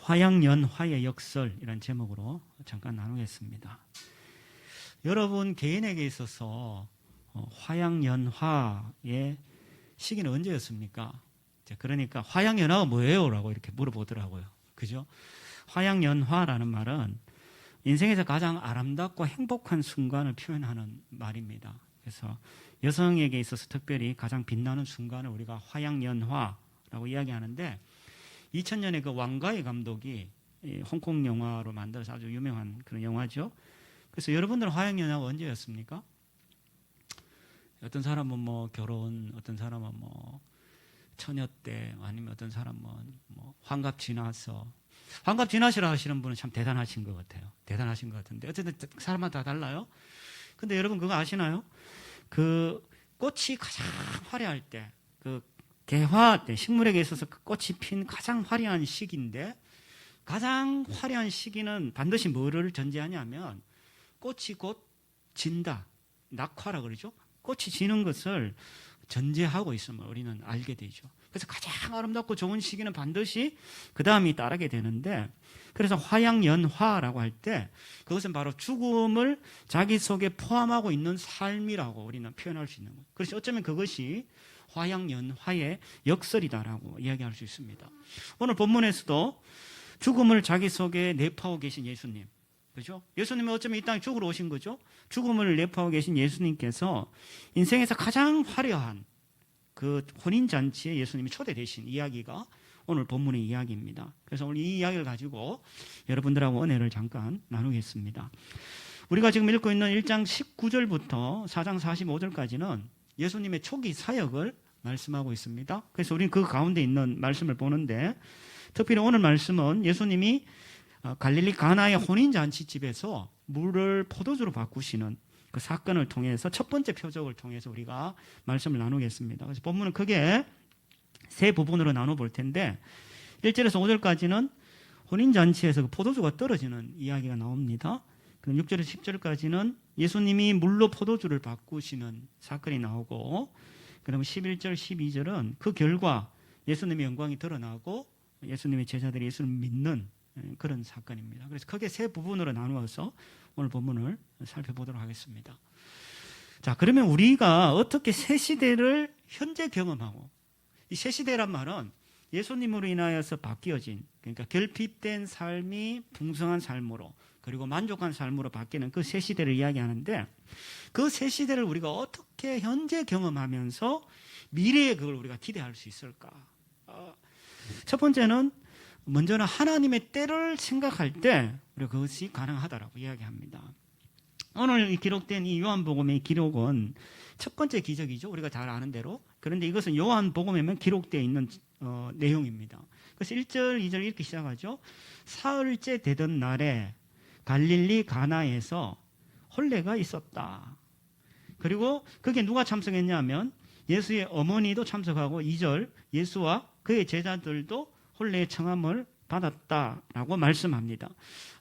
화양연화의 역설이라는 제목으로 잠깐 나누겠습니다. 여러분 개인에게 있어서 화양연화의 시기는 언제였습니까? 그러니까 화양연화가 뭐예요? 라고 이렇게 물어보더라고요. 그죠? 화양연화라는 말은 인생에서 가장 아름답고 행복한 순간을 표현하는 말입니다. 그래서 여성에게 있어서 특별히 가장 빛나는 순간을 우리가 화양연화라고 이야기하는데 2000년에 그 왕가의 감독이 홍콩 영화로 만들어서 아주 유명한 그런 영화죠. 그래서 여러분들은 화양연화가 언제였습니까? 어떤 사람은 뭐 결혼, 어떤 사람은 뭐 처녀 때, 아니면 어떤 사람은 뭐 환갑 지나서. 환갑 지나시라 하시는 분은 참 대단하신 것 같아요. 대단하신 것 같은데 어쨌든 사람마다 다 달라요. 근데 여러분 그거 아시나요? 그 꽃이 가장 화려할 때, 그 개화 때, 식물에게 있어서 그 꽃이 핀 가장 화려한 시기인데, 가장 화려한 시기는 반드시 뭐를 전제하냐면 꽃이 곧 진다, 낙화라 그러죠. 꽃이 지는 것을 전제하고 있음을 우리는 알게 되죠. 그래서 가장 아름답고 좋은 시기는 반드시 그 다음이 따르게 되는데, 그래서 화양연화라고 할 때 그것은 바로 죽음을 자기 속에 포함하고 있는 삶이라고 우리는 표현할 수 있는 거예요. 그래서 어쩌면 그것이 화양연화의 역설이다라고 이야기할 수 있습니다. 오늘 본문에서도 죽음을 자기 속에 내포하고 계신 예수님, 그죠? 예수님은 어쩌면 이 땅에 죽으러 오신 거죠. 죽음을 내포하고 계신 예수님께서 인생에서 가장 화려한 그 혼인잔치에 예수님이 초대되신 이야기가 오늘 본문의 이야기입니다. 그래서 오늘 이 이야기를 가지고 여러분들하고 은혜를 잠깐 나누겠습니다. 우리가 지금 읽고 있는 1장 19절부터 4장 45절까지는 예수님의 초기 사역을 말씀하고 있습니다. 그래서 우리는 그 가운데 있는 말씀을 보는데, 특별히 오늘 말씀은 예수님이 갈릴리 가나의 혼인잔치집에서 물을 포도주로 바꾸시는 그 사건을 통해서 첫 번째 표적을 통해서 우리가 말씀을 나누겠습니다. 그래서 본문은 크게 세 부분으로 나눠볼 텐데, 1절에서 5절까지는 혼인잔치에서 그 포도주가 떨어지는 이야기가 나옵니다. 그럼 6절에서 10절까지는 예수님이 물로 포도주를 바꾸시는 사건이 나오고, 그러면 11절, 12절은 그 결과 예수님의 영광이 드러나고 예수님의 제자들이 예수님을 믿는 그런 사건입니다. 그래서 크게 세 부분으로 나누어서 오늘 본문을 살펴보도록 하겠습니다. 자, 그러면 우리가 어떻게 새 시대를 현재 경험하고, 이 새 시대란 말은 예수님으로 인하여서 바뀌어진, 그러니까 결핍된 삶이 풍성한 삶으로, 그리고 만족한 삶으로 바뀌는 그 새 시대를 이야기하는데, 그 새 시대를 우리가 어떻게 현재 경험하면서 미래에 그걸 우리가 기대할 수 있을까? 첫 번째는 먼저는 하나님의 때를 생각할 때 우리가 그것이 가능하다라고 이야기합니다. 오늘 기록된 이 요한복음의 기록은 첫 번째 기적이죠. 우리가 잘 아는 대로. 그런데 이것은 요한복음에만 기록되어 있는 내용입니다. 그래서 1절, 2절 이렇게 시작하죠. 사흘째 되던 날에 갈릴리 가나에서 혼례가 있었다. 그리고 그게 누가 참석했냐면 예수의 어머니도 참석하고, 2절 예수와 그의 제자들도 혼례의 청함을 받았다라고 말씀합니다.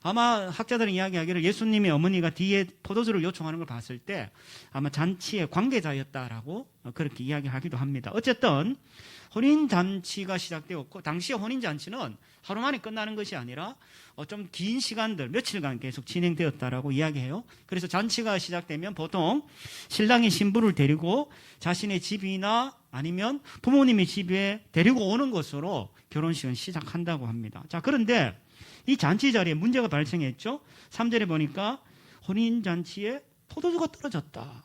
아마 학자들은 이야기하기를 예수님의 어머니가 뒤에 포도주를 요청하는 걸 봤을 때 아마 잔치의 관계자였다라고 그렇게 이야기하기도 합니다. 어쨌든 혼인잔치가 시작되었고, 당시의 혼인잔치는 하루 만에 끝나는 것이 아니라 좀 긴 시간들, 며칠간 계속 진행되었다라고 이야기해요. 그래서 잔치가 시작되면 보통 신랑이 신부를 데리고 자신의 집이나 아니면 부모님의 집에 데리고 오는 것으로 결혼식은 시작한다고 합니다. 자, 그런데 이 잔치 자리에 문제가 발생했죠. 3절에 보니까 혼인잔치에 포도주가 떨어졌다.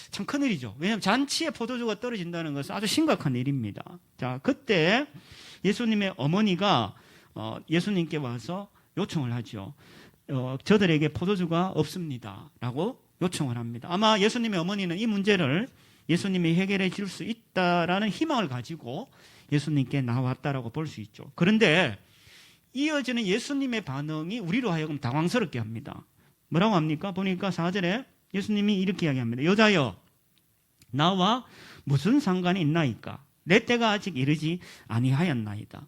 참 큰일이죠. 왜냐하면 잔치에 포도주가 떨어진다는 것은 아주 심각한 일입니다. 자, 그때 예수님의 어머니가 예수님께 와서 요청을 하죠. 저들에게 포도주가 없습니다 라고 요청을 합니다. 아마 예수님의 어머니는 이 문제를 예수님이 해결해 줄 수 있다라는 희망을 가지고 예수님께 나왔다라고 볼 수 있죠. 그런데 이어지는 예수님의 반응이 우리로 하여금 당황스럽게 합니다. 뭐라고 합니까? 보니까 4절에 예수님이 이렇게 이야기합니다. 여자여, 나와 무슨 상관이 있나이까? 내 때가 아직 이르지 아니하였나이다.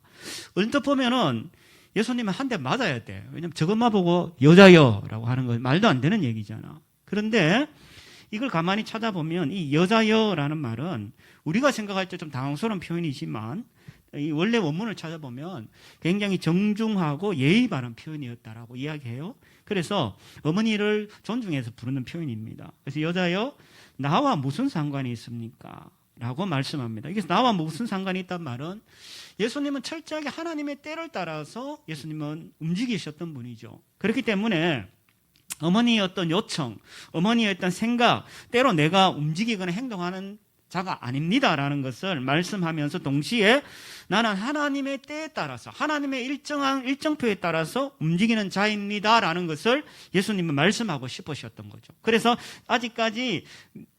언뜻 보면은 예수님은 한 대 맞아야 돼. 왜냐면 저것만 보고 여자여라고 하는 건 말도 안 되는 얘기잖아. 그런데 이걸 가만히 찾아보면 이 여자여라는 말은 우리가 생각할 때 좀 당황스러운 표현이지만 이 원래 원문을 찾아보면 굉장히 정중하고 예의 바른 표현이었다라고 이야기해요. 그래서 어머니를 존중해서 부르는 표현입니다. 그래서 여자여 나와 무슨 상관이 있습니까? 라고 말씀합니다. 이게 나와 무슨 상관이 있단 말은 예수님은 철저하게 하나님의 때를 따라서 예수님은 움직이셨던 분이죠. 그렇기 때문에 어머니의 어떤 요청, 어머니의 어떤 생각, 때로 내가 움직이거나 행동하는 자가 아닙니다라는 것을 말씀하면서 동시에 나는 하나님의 때에 따라서 하나님의 일정한 일정표에 따라서 움직이는 자입니다라는 것을 예수님은 말씀하고 싶으셨던 거죠. 그래서 아직까지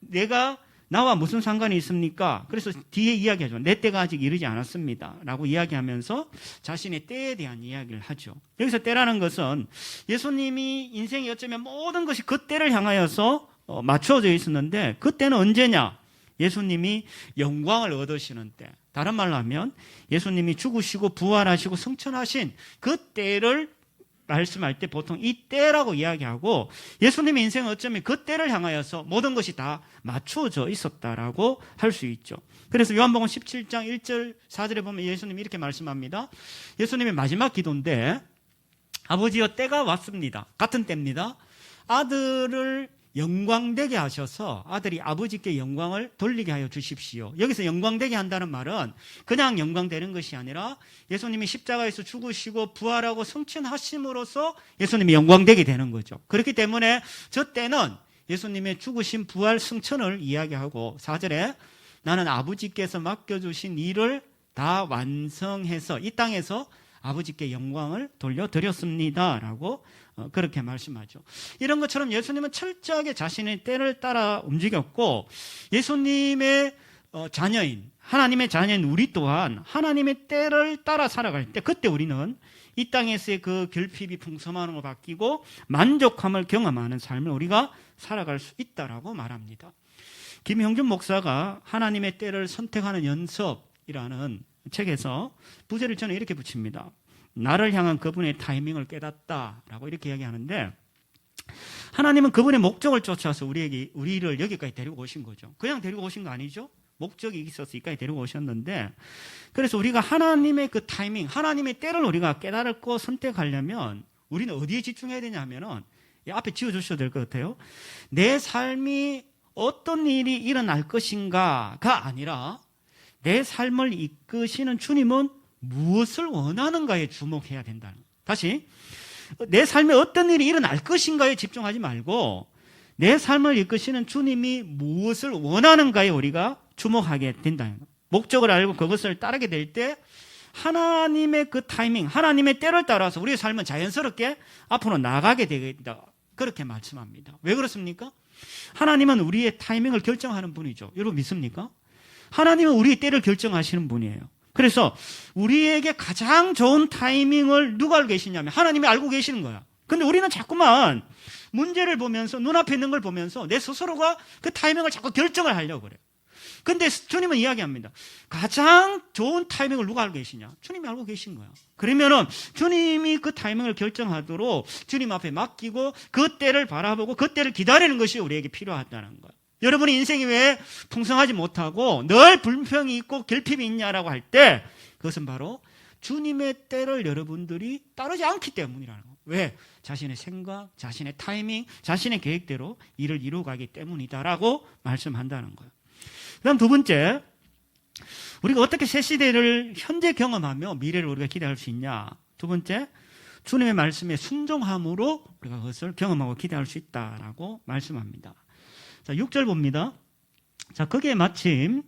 내가 나와 무슨 상관이 있습니까? 그래서 뒤에 이야기하죠. 내 때가 아직 이르지 않았습니다 라고 이야기하면서 자신의 때에 대한 이야기를 하죠. 여기서 때라는 것은 예수님이 인생이 어쩌면 모든 것이 그 때를 향하여서 맞추어져 있었는데 그 때는 언제냐? 예수님이 영광을 얻으시는 때, 다른 말로 하면 예수님이 죽으시고 부활하시고 승천하신 그 때를 말씀할 때 보통 이 때라고 이야기하고 예수님의 인생은 어쩌면 그 때를 향하여서 모든 것이 다 맞추어져 있었다라고 할 수 있죠. 그래서 요한복음 17장 1절 4절에 보면 예수님이 이렇게 말씀합니다. 예수님의 마지막 기도인데 아버지여 때가 왔습니다. 같은 때입니다. 아들을 영광되게 하셔서 아들이 아버지께 영광을 돌리게 하여 주십시오. 여기서 영광되게 한다는 말은 그냥 영광되는 것이 아니라 예수님이 십자가에서 죽으시고 부활하고 승천하심으로써 예수님이 영광되게 되는 거죠. 그렇기 때문에 저 때는 예수님의 죽으신 부활 승천을 이야기하고 4절에 나는 아버지께서 맡겨주신 일을 다 완성해서 이 땅에서 아버지께 영광을 돌려드렸습니다 라고 그렇게 말씀하죠. 이런 것처럼 예수님은 철저하게 자신의 때를 따라 움직였고 예수님의 자녀인 하나님의 자녀인 우리 또한 하나님의 때를 따라 살아갈 때 그때 우리는 이 땅에서의 그 결핍이 풍성함으로 바뀌고 만족함을 경험하는 삶을 우리가 살아갈 수 있다라고 말합니다. 김형준 목사가 하나님의 때를 선택하는 연습이라는 책에서 부제를 저는 이렇게 붙입니다. 나를 향한 그분의 타이밍을 깨닫다라고 이렇게 이야기하는데 하나님은 그분의 목적을 쫓아서 우리를 여기까지 데리고 오신 거죠. 그냥 데리고 오신 거 아니죠? 목적이 있어서 여기까지 데리고 오셨는데 그래서 우리가 하나님의 그 타이밍, 하나님의 때를 우리가 깨달고 선택하려면 우리는 어디에 집중해야 되냐 하면은 앞에 지어주셔도 될 것 같아요. 내 삶이 어떤 일이 일어날 것인가가 아니라 내 삶을 이끄시는 주님은 무엇을 원하는가에 주목해야 된다는 거예요. 다시 내 삶에 어떤 일이 일어날 것인가에 집중하지 말고 내 삶을 이끄시는 주님이 무엇을 원하는가에 우리가 주목하게 된다는 거예요. 목적을 알고 그것을 따르게 될 때 하나님의 그 타이밍, 하나님의 때를 따라서 우리의 삶은 자연스럽게 앞으로 나가게 되겠다. 그렇게 말씀합니다. 왜 그렇습니까? 하나님은 우리의 타이밍을 결정하는 분이죠. 여러분 믿습니까? 하나님은 우리의 때를 결정하시는 분이에요. 그래서 우리에게 가장 좋은 타이밍을 누가 알고 계시냐면 하나님이 알고 계시는 거야. 근데 우리는 자꾸만 문제를 보면서 눈앞에 있는 걸 보면서 내 스스로가 그 타이밍을 자꾸 결정을 하려고 그래요. 근데 주님은 이야기합니다. 가장 좋은 타이밍을 누가 알고 계시냐? 주님이 알고 계신 거야. 그러면은 주님이 그 타이밍을 결정하도록 주님 앞에 맡기고 그 때를 바라보고 그 때를 기다리는 것이 우리에게 필요하다는 거야. 여러분의 인생이 왜 풍성하지 못하고 늘 불평이 있고 결핍이 있냐라고 할 때 그것은 바로 주님의 때를 여러분들이 따르지 않기 때문이라는 거예요. 왜? 자신의 생각, 자신의 타이밍, 자신의 계획대로 일을 이루어가기 때문이다라고 말씀한다는 거예요. 그 다음 두 번째, 우리가 어떻게 새 시대를 현재 경험하며 미래를 우리가 기대할 수 있냐. 두 번째, 주님의 말씀에 순종함으로 우리가 그것을 경험하고 기대할 수 있다라고 말씀합니다. 자, 6절 봅니다. 자, 거기에 마침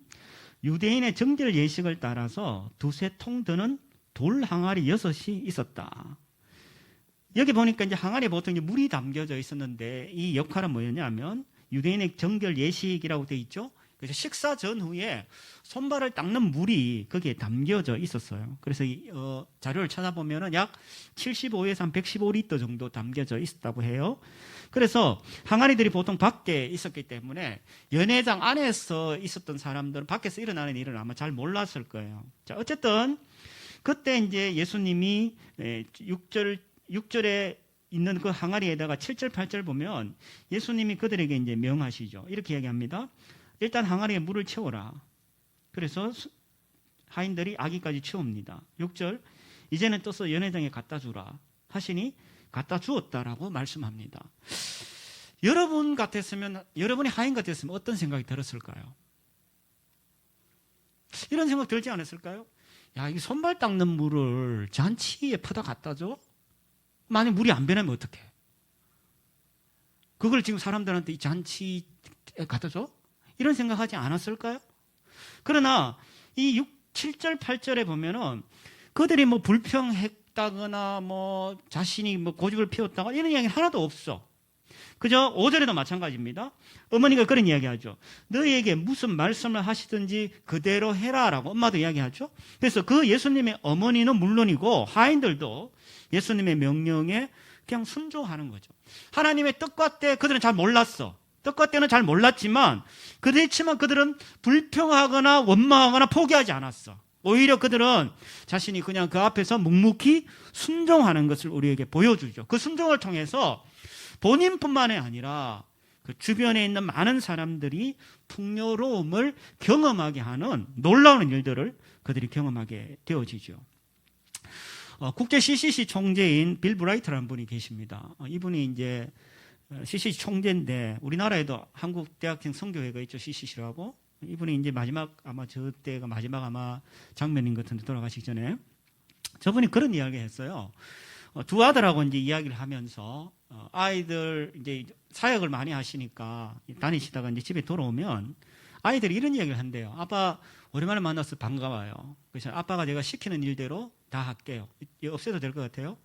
유대인의 정절 예식을 따라서 두세 통 드는 돌 항아리 6이 있었다. 여기 보니까 이제 항아리에 보통 이제 물이 담겨져 있었는데 이 역할은 뭐였냐면 유대인의 정결 예식이라고 되어 있죠. 그래서 식사 전후에 손발을 닦는 물이 거기에 담겨져 있었어요. 그래서 자료를 찾아보면 약 75에서 한 115리터 정도 담겨져 있었다고 해요. 그래서 항아리들이 보통 밖에 있었기 때문에 연회장 안에서 있었던 사람들은 밖에서 일어나는 일을 아마 잘 몰랐을 거예요. 자, 어쨌든 그때 이제 예수님이 6절에 있는 그 항아리에다가 7절, 8절 보면 예수님이 그들에게 이제 명하시죠. 이렇게 얘기합니다. 일단 항아리에 물을 채워라. 그래서 하인들이 아기까지 치웁니다. 6절 이제는 떠서 연회장에 갖다 주라 하시니 갖다 주었다라고 말씀합니다. 여러분 같았으면, 여러분이 하인 같았으면 어떤 생각이 들었을까요? 이런 생각 들지 않았을까요? 야, 이 손발 닦는 물을 잔치에 퍼다 갖다 줘? 만약 물이 안 변하면 어떡해? 그걸 지금 사람들한테 이 잔치에 갖다 줘? 이런 생각하지 않았을까요? 그러나 이 7절, 8절에 보면은 그들이 뭐 불평했다거나 뭐 자신이 뭐 고집을 피웠다거나 이런 이야기는 하나도 없어. 그죠? 5절에도 마찬가지입니다. 어머니가 그런 이야기하죠. 너희에게 무슨 말씀을 하시든지 그대로 해라라고 엄마도 이야기하죠. 그래서 그 예수님의 어머니는 물론이고 하인들도 예수님의 명령에 그냥 순종하는 거죠. 하나님의 뜻과 때 그들은 잘 몰랐어. 뜻과 때는 잘 몰랐지만 그렇지만 그들은 불평하거나 원망하거나 포기하지 않았어. 오히려 그들은 자신이 그냥 그 앞에서 묵묵히 순종하는 것을 우리에게 보여주죠. 그 순종을 통해서 본인뿐만이 아니라 그 주변에 있는 많은 사람들이 풍요로움을 경험하게 하는 놀라운 일들을 그들이 경험하게 되어지죠. 국제 CCC 총재인 빌 브라이트라는 분이 계십니다. 이분이 이제 CCC 총재인데 우리나라에도 한국 대학생 선교회가 있죠. CCC라고. 이분이 이제 마지막 아마 저 때가 마지막 아마 장면인 것 같은데 돌아가시기 전에 저분이 그런 이야기 했어요. 두 아들하고 이제 이야기를 하면서 아이들 이제 사역을 많이 하시니까 다니시다가 이제 집에 돌아오면 아이들이 이런 이야기를 한대요. 아빠 오랜만에 만나서 반가워요. 그래서 아빠가 내가 시키는 일대로 다 할게요. 없애도 될 것 같아요.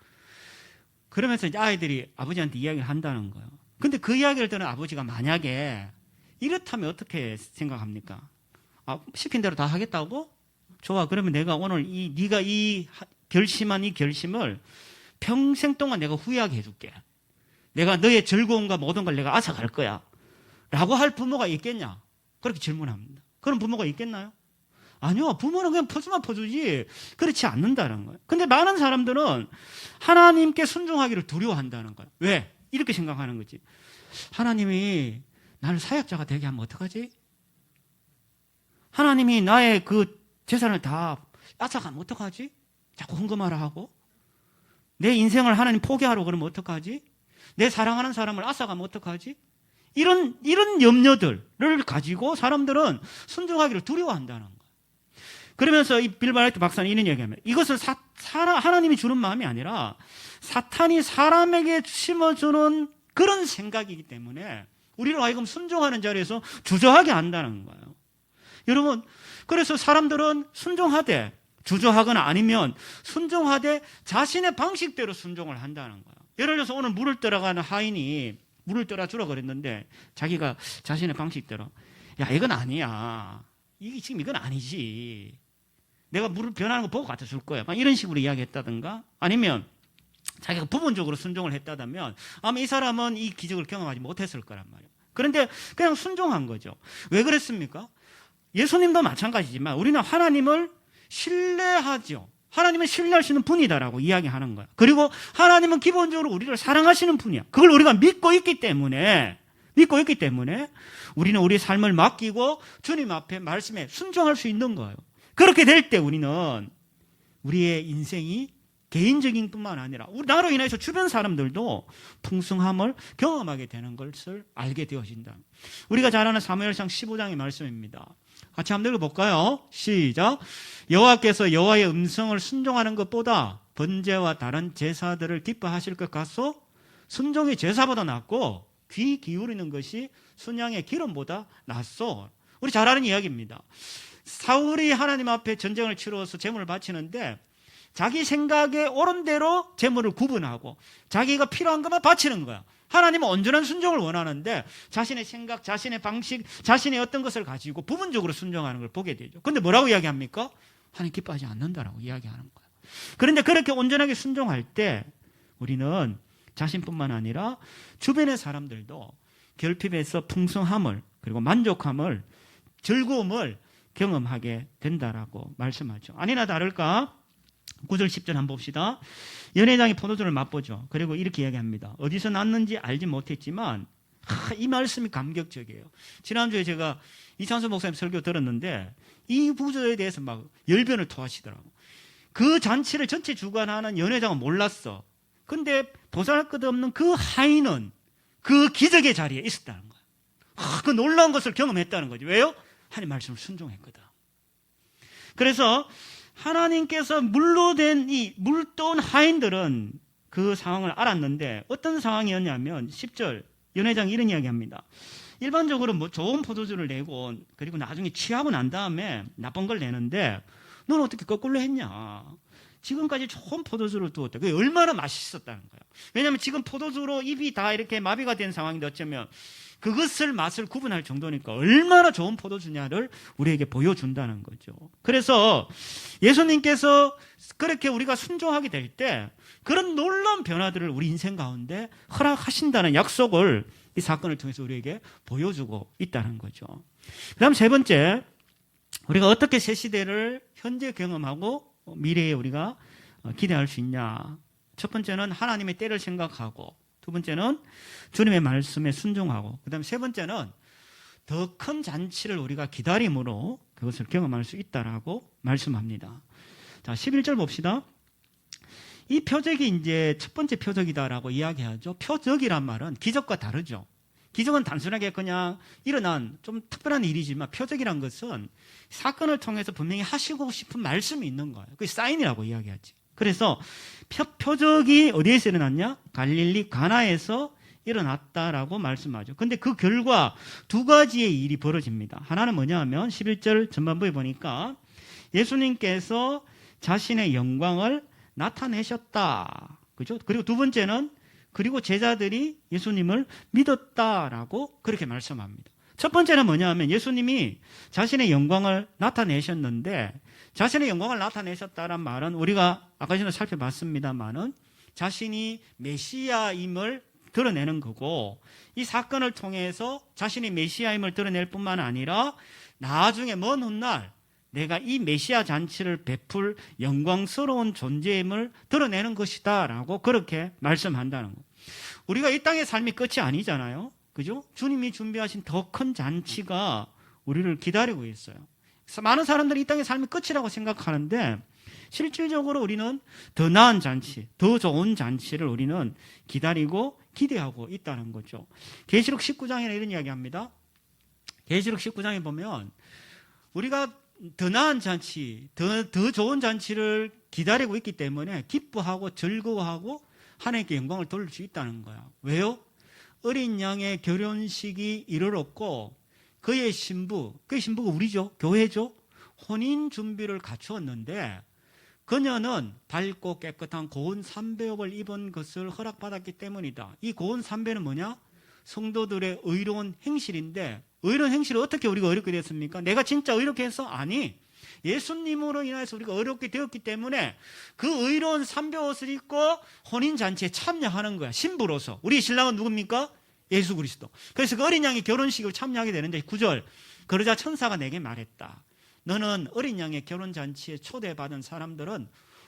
그러면서 이제 아이들이 아버지한테 이야기를 한다는 거예요. 근데 그 이야기를 듣는 아버지가 만약에 이렇다면 어떻게 생각합니까? 시킨 대로 다 하겠다고? 좋아. 그러면 내가 오늘 네가 결심한 이 결심을 평생 동안 내가 후회하게 해줄게. 내가 너의 즐거움과 모든 걸 내가 앗아갈 거야. 라고 할 부모가 있겠냐? 그렇게 질문합니다. 그런 부모가 있겠나요? 아니요. 부모는 그냥 퍼주면 퍼주지 그렇지 않는다는 거예요. 근데 많은 사람들은 하나님께 순종하기를 두려워한다는 거예요. 왜? 이렇게 생각하는 거지. 하나님이 나를 사역자가 되게 하면 어떡하지? 하나님이 나의 그 재산을 다 앗아가면 어떡하지? 자꾸 헌금하라 하고 내 인생을 하나님 포기하라고 그러면 어떡하지? 내 사랑하는 사람을 앗아가면 어떡하지? 이런 염려들을 가지고 사람들은 순종하기를 두려워한다는 거예요. 그러면서 이 빌 브라이트 박사는 이런 얘기합니다. 이것을 하나님이 주는 마음이 아니라 사탄이 사람에게 심어주는 그런 생각이기 때문에 우리로 하여금 순종하는 자리에서 주저하게 한다는 거예요. 여러분, 그래서 사람들은 순종하되 주저하거나 아니면 순종하되 자신의 방식대로 순종을 한다는 거예요. 예를 들어서 오늘 물을 떠러가는 하인이 물을 떠라주라 그랬는데 자기가 자신의 방식대로 야 이건 아니야. 이건 아니지. 내가 물을 변하는 거 보고 갖다 줄 거야. 막 이런 식으로 이야기했다든가 아니면 자기가 부분적으로 순종을 했다면 아마 이 사람은 이 기적을 경험하지 못했을 거란 말이에요. 그런데 그냥 순종한 거죠. 왜 그랬습니까? 예수님도 마찬가지지만 우리는 하나님을 신뢰하죠. 하나님은 신뢰할 수 있는 분이다라고 이야기하는 거야. 그리고 하나님은 기본적으로 우리를 사랑하시는 분이야. 그걸 우리가 믿고 있기 때문에 우리는 우리의 삶을 맡기고 주님 앞에 말씀에 순종할 수 있는 거예요. 그렇게 될 때 우리는 우리의 인생이 개인적인 뿐만 아니라 나로 인해서 주변 사람들도 풍성함을 경험하게 되는 것을 알게 되어진다. 우리가 잘 아는 사무엘상 15장의 말씀입니다. 같이 한번 읽어볼까요? 시작. 여호와께서 여호와의 음성을 순종하는 것보다 번제와 다른 제사들을 기뻐하실 것 같소? 순종이 제사보다 낫고 귀 기울이는 것이 순양의 기름보다 낫소. 우리 잘 아는 이야기입니다. 사울이 하나님 앞에 전쟁을 치러서 제물을 바치는데 자기 생각에 옳은 대로 제물을 구분하고 자기가 필요한 것만 바치는 거야. 하나님은 온전한 순종을 원하는데 자신의 생각, 자신의 방식, 자신의 어떤 것을 가지고 부분적으로 순종하는 걸 보게 되죠. 근데 뭐라고 이야기합니까? 하나님 기뻐하지 않는다라고 이야기하는 거예요. 그런데 그렇게 온전하게 순종할 때 우리는 자신뿐만 아니라 주변의 사람들도 결핍에서 풍성함을 그리고 만족함을 즐거움을 경험하게 된다라고 말씀하죠. 아니나 다를까 9절 10절 한번 봅시다. 연회장이 포도주를 맛보죠. 그리고 이렇게 이야기합니다. 어디서 났는지 알지 못했지만 이 말씀이 감격적이에요. 지난주에 제가 이창수 목사님 설교 들었는데 이 구조에 대해서 막 열변을 토하시더라고. 그 잔치를 전체 주관하는 연회장은 몰랐어. 근데 보잘것없는 그 하인은 그 기적의 자리에 있었다는 거예요. 그 놀라운 것을 경험했다는 거죠. 왜요? 하나님 말씀을 순종했거든. 그래서 하나님께서 물떠온 하인들은 그 상황을 알았는데 어떤 상황이었냐면 10절 연회장이 이런 이야기합니다. 일반적으로 뭐 좋은 포도주를 내고 그리고 나중에 취하고 난 다음에 나쁜 걸 내는데 넌 어떻게 거꾸로 했냐. 지금까지 좋은 포도주를 두었다. 그게 얼마나 맛있었다는 거예요. 왜냐하면 지금 포도주로 입이 다 이렇게 마비가 된 상황인데 어쩌면 그것을 맛을 구분할 정도니까 얼마나 좋은 포도주냐를 우리에게 보여준다는 거죠. 그래서 예수님께서 그렇게 우리가 순종하게 될 때 그런 놀라운 변화들을 우리 인생 가운데 허락하신다는 약속을 이 사건을 통해서 우리에게 보여주고 있다는 거죠. 그 다음 세 번째, 우리가 어떻게 새 시대를 현재 경험하고 미래에 우리가 기대할 수 있냐. 첫 번째는 하나님의 때를 생각하고, 두 번째는 주님의 말씀에 순종하고, 그 다음에 세 번째는 더 큰 잔치를 우리가 기다림으로 그것을 경험할 수 있다라고 말씀합니다. 자, 11절 봅시다. 이 표적이 이제 첫 번째 표적이다라고 이야기하죠. 표적이란 말은 기적과 다르죠. 기적은 단순하게 그냥 일어난 좀 특별한 일이지만 표적이란 것은 사건을 통해서 분명히 하시고 싶은 말씀이 있는 거예요. 그게 사인이라고 이야기하지. 그래서 표적이 어디에서 일어났냐? 갈릴리 가나에서 일어났다라고 말씀하죠. 근데 그 결과 두 가지의 일이 벌어집니다. 하나는 뭐냐 하면 11절 전반부에 보니까 예수님께서 자신의 영광을 나타내셨다. 그죠? 그리고 두 번째는 그리고 제자들이 예수님을 믿었다라고 그렇게 말씀합니다. 첫 번째는 뭐냐 하면 예수님이 자신의 영광을 나타내셨는데 자신의 영광을 나타내셨다는 말은 우리가 아까 전에 살펴봤습니다만은 자신이 메시아임을 드러내는 거고 이 사건을 통해서 자신이 메시아임을 드러낼 뿐만 아니라 나중에 먼 훗날 내가 이 메시아 잔치를 베풀 영광스러운 존재임을 드러내는 것이다 라고 그렇게 말씀한다는 거. 우리가 이 땅의 삶이 끝이 아니잖아요. 그죠? 주님이 준비하신 더 큰 잔치가 우리를 기다리고 있어요. 많은 사람들이 이 땅의 삶이 끝이라고 생각하는데 실질적으로 우리는 더 나은 잔치, 더 좋은 잔치를 우리는 기다리고 기대하고 있다는 거죠. 계시록 19장에 이런 이야기합니다. 계시록 19장에 보면 우리가 더 나은 잔치, 더 좋은 잔치를 기다리고 있기 때문에 기뻐하고 즐거워하고 하나님께 영광을 돌릴 수 있다는 거야. 왜요? 어린 양의 결혼식이 이르렀고 그의 신부가 우리죠. 교회죠. 혼인 준비를 갖추었는데 그녀는 밝고 깨끗한 고운 삼배옷을 입은 것을 허락받았기 때문이다. 이 고운 삼배는 뭐냐? 성도들의 의로운 행실인데 의로운 행실을 어떻게 우리가 어렵게 됐습니까? 내가 진짜 의롭게 해서? 아니. 예수님으로 인해서 우리가 어렵게 되었기 때문에 그 의로운 삼배옷을 입고 혼인잔치에 참여하는 거야. 신부로서. 우리 신랑은 누굽니까? 예수 그리스도. 그래서 그 어린 양의 결혼식을 참여하게 되는데 9절. 그러자 천사가 내게 말했다. 너는 어린 양의 결혼잔치에 초대받은 사람들은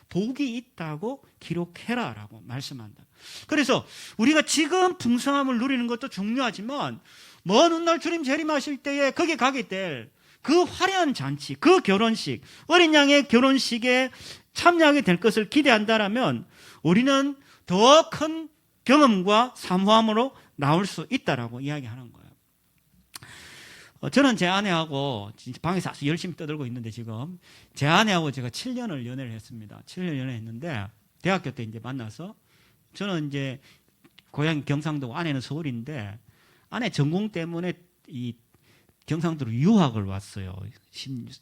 복이 있다고 기록해라 라고 말씀한다. 그래서 우리가 지금 풍성함을 누리는 것도 중요하지만 먼 훗날 주님 재림하실 때에 거기에 가게 될 그 화려한 잔치, 그 결혼식, 어린 양의 결혼식에 참여하게 될 것을 기대한다라면 우리는 더 큰 경험과 사모함으로 나올 수 있다라고 이야기하는 거예요. 저는 제 아내하고 방에서 아주 열심히 떠들고 있는데 지금 제 아내하고 제가 7년을 연애를 했습니다. 7년 연애했는데 대학교 때 이제 만나서 저는 이제 고향이 경상도고 아내는 서울인데 아내 전공 때문에 이 경상도로 유학을 왔어요.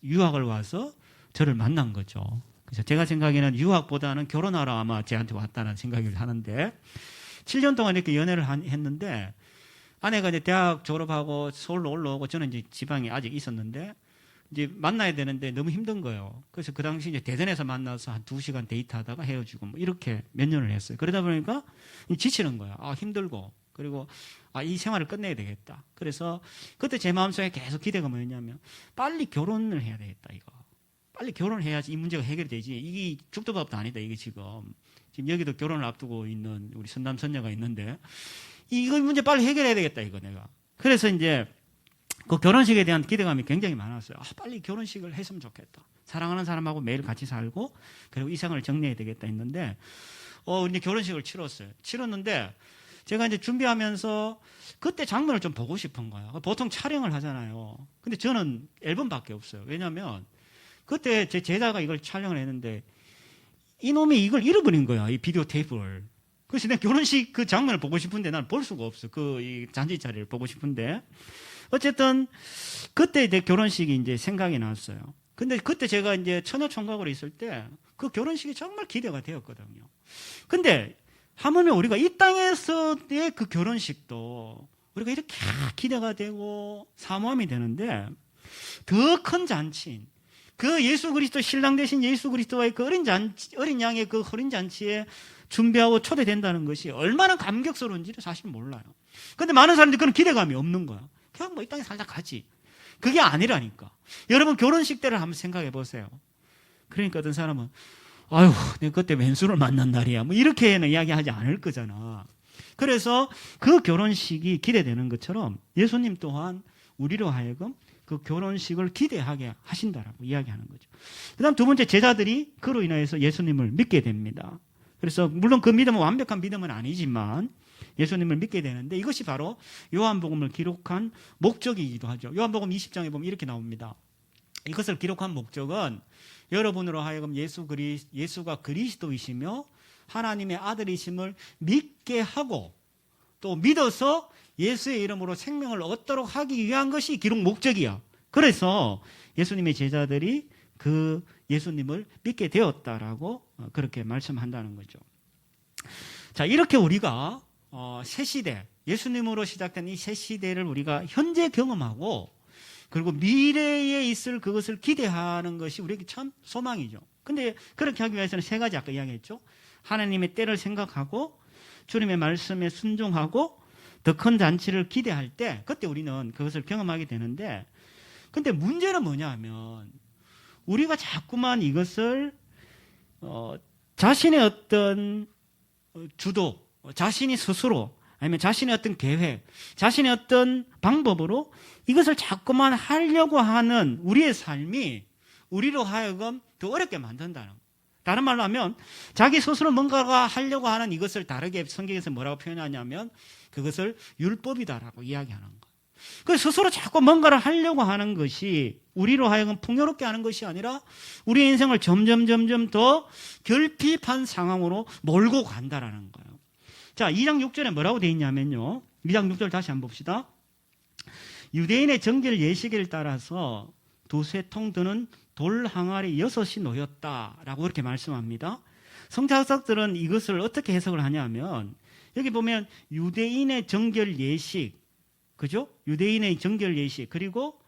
유학을 와서 저를 만난 거죠. 그래서 제가 생각에는 유학보다는 결혼하러 아마 제한테 왔다는 생각을 하는데 7년 동안 이렇게 연애를 했는데 아내가 이제 대학 졸업하고 서울로 올라오고 저는 이제 지방에 아직 있었는데 이제 만나야 되는데 너무 힘든 거예요. 그래서 그 당시 이제 대전에서 만나서 한 2시간 데이트하다가 헤어지고 뭐 이렇게 몇 년을 했어요. 그러다 보니까 지치는 거야. 힘들고. 그리고 이 생활을 끝내야 되겠다. 그래서 그때 제 마음속에 계속 기대가 뭐였냐면 빨리 결혼을 해야 되겠다 이거. 빨리 결혼을 해야지 이 문제가 해결이 되지. 이게 죽도 밥도 아니다 이게 지금 여기도 결혼을 앞두고 있는 우리 선남 선녀가 있는데 이거 문제 빨리 해결해야 되겠다, 이거 내가. 그래서 이제 그 결혼식에 대한 기대감이 굉장히 많았어요. 빨리 결혼식을 했으면 좋겠다. 사랑하는 사람하고 매일 같이 살고, 그리고 이 생활을 정리해야 되겠다 했는데, 이제 결혼식을 치렀는데, 제가 이제 준비하면서 그때 장면을 좀 보고 싶은 거야. 보통 촬영을 하잖아요. 근데 저는 앨범밖에 없어요. 왜냐면 그때 제 제자가 이걸 촬영을 했는데 이놈이 이걸 잃어버린 거야. 이 비디오 테이프를. 그래서 내 결혼식 그 장면을 보고 싶은데 난 볼 수가 없어. 이 잔치 자리를 보고 싶은데. 어쨌든 그때 내 결혼식이 이제 생각이 났어요. 근데 그때 제가 이제 처녀 총각으로 있을 때 그 결혼식이 정말 기대가 되었거든요. 근데 하물며 우리가 이 땅에서의 그 결혼식도 우리가 이렇게 기대가 되고 사모함이 되는데 더 큰 잔치인 그 예수 그리스도 신랑 되신 예수 그리스도와의 그 어린 양의 그 어린 잔치에 준비하고 초대된다는 것이 얼마나 감격스러운지를 사실 몰라요. 근데 많은 사람들이 그런 기대감이 없는 거야. 그냥 뭐 이 땅에 살다 가지. 그게 아니라니까. 여러분 결혼식 때를 한번 생각해 보세요. 그러니까 어떤 사람은 아유, 내가 그때 왼수를 만난 날이야. 뭐 이렇게는 이야기하지 않을 거잖아. 그래서 그 결혼식이 기대되는 것처럼 예수님 또한 우리로 하여금 그 결혼식을 기대하게 하신다라고 이야기하는 거죠. 그 다음 두 번째, 제자들이 그로 인하여서 예수님을 믿게 됩니다. 그래서 물론 그 믿음은 완벽한 믿음은 아니지만 예수님을 믿게 되는데 이것이 바로 요한복음을 기록한 목적이기도 하죠. 요한복음 20장에 보면 이렇게 나옵니다. 이것을 기록한 목적은 여러분으로 하여금 예수가 그리스도이시며 하나님의 아들이심을 믿게 하고 또 믿어서 예수의 이름으로 생명을 얻도록 하기 위한 것이 기록 목적이야. 그래서 예수님의 제자들이 그 예수님을 믿게 되었다라고 그렇게 말씀한다는 거죠. 자, 이렇게 우리가 새 시대, 예수님으로 시작된 이 새 시대를 우리가 현재 경험하고 그리고 미래에 있을 그것을 기대하는 것이 우리에게 참 소망이죠. 근데 그렇게 하기 위해서는 세 가지 아까 이야기했죠. 하나님의 때를 생각하고 주님의 말씀에 순종하고 더 큰 잔치를 기대할 때 그때 우리는 그것을 경험하게 되는데 근데 문제는 뭐냐 하면 우리가 자꾸만 이것을 자신의 어떤 주도, 자신이 스스로 아니면 자신의 어떤 계획, 자신의 어떤 방법으로 이것을 자꾸만 하려고 하는 우리의 삶이 우리로 하여금 더 어렵게 만든다는 거예요. 다른 말로 하면 자기 스스로 뭔가가 하려고 하는 이것을 다르게 성경에서 뭐라고 표현하냐면 그것을 율법이다라고 이야기하는 거예요. 그래서 스스로 자꾸 뭔가를 하려고 하는 것이 우리로 하여금 풍요롭게 하는 것이 아니라 우리 인생을 점점 더 결핍한 상황으로 몰고 간다라는 거예요. 자, 2장 6절에 뭐라고 되어 있냐면요. 2장 6절 다시 한번 봅시다. 유대인의 정결 예식을 따라서 두세 통 드는 돌 항아리 6이 놓였다라고 그렇게 말씀합니다. 성자학자들은 이것을 어떻게 해석을 하냐면 여기 보면 유대인의 정결 예식, 그죠? 유대인의 정결 예식 그리고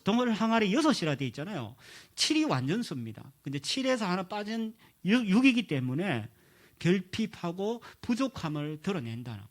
돌 항아리 6이라 되어 있잖아요. 7이 완전수입니다. 근데 7에서 하나 빠진 6이기 때문에 결핍하고 부족함을 드러낸다는.